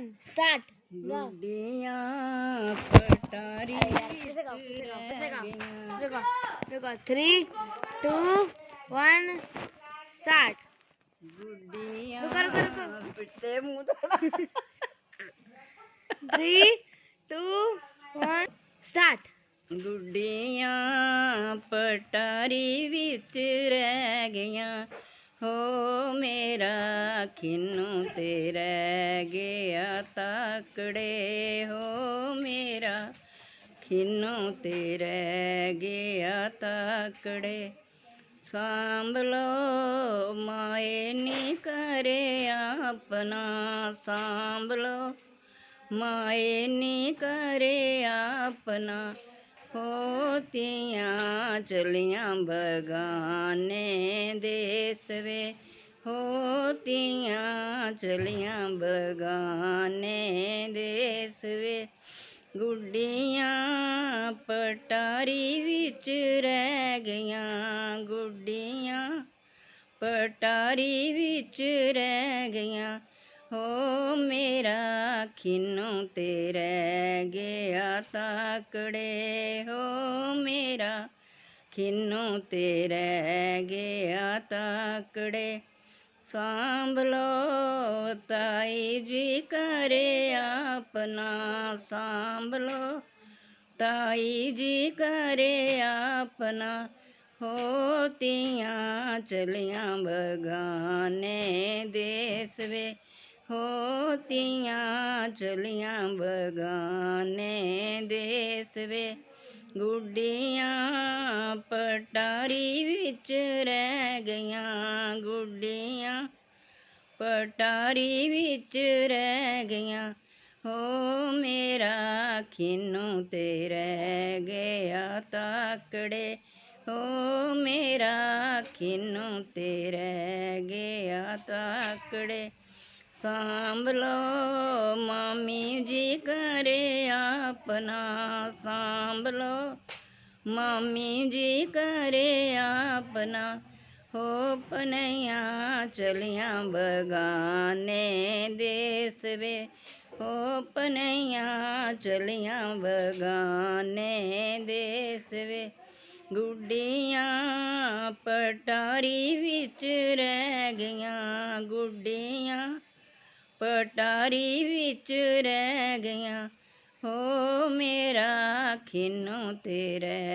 1 start. गुड्डियां पटारी रुको 3 2 1 start. गुड्डियां रुको। पिट्टे मुंह थोड़ा 3 2 1 स्टार्ट। गुड्डियां पटारी विच रह गईयां हो मेरा खिन्नू ते रह गया ताकड़े हो मेरा खिन्नू ते रह गया ताकड़े सांभ लो माए नी करे अपना सांभ लो माए नी करे अपना होतियां चलियां बगाने देस वे होतियां चलियां बगाने देस वे गुड्डियां पटारी विच रह गईयां गुड्डियां पटारी विच रह गईयां हो मेरा खिन्नू ते रह गया ताकड़े हो मेरा खिन्नू ते रह गया ताकड़े सांभ लो ताई जी करे अपना सांभ लो ताई जी करे अपना होतियां चलियां बगाने देस वे होतियां चलियां बगाने देस वे गुड्डियां पटारी विच रह गईयां गुड्डियां पटारी विच रह गईयां हो मेरा खिन्नू ते रह गया ताकड़े हो मेरा खिन्नू ते रह गया ताकड़े सांभ लो मामी जी करे अपना सांभ लो मामी जी करे अपना हो पनैया चलियां बगाने देस वे हो पनैया चलियां बगाने देस वे गुड्डियां पटारी विच रह गईयां गुड्डियां पटारी विच रह गईयां हो मेरा खिन्नू ते रह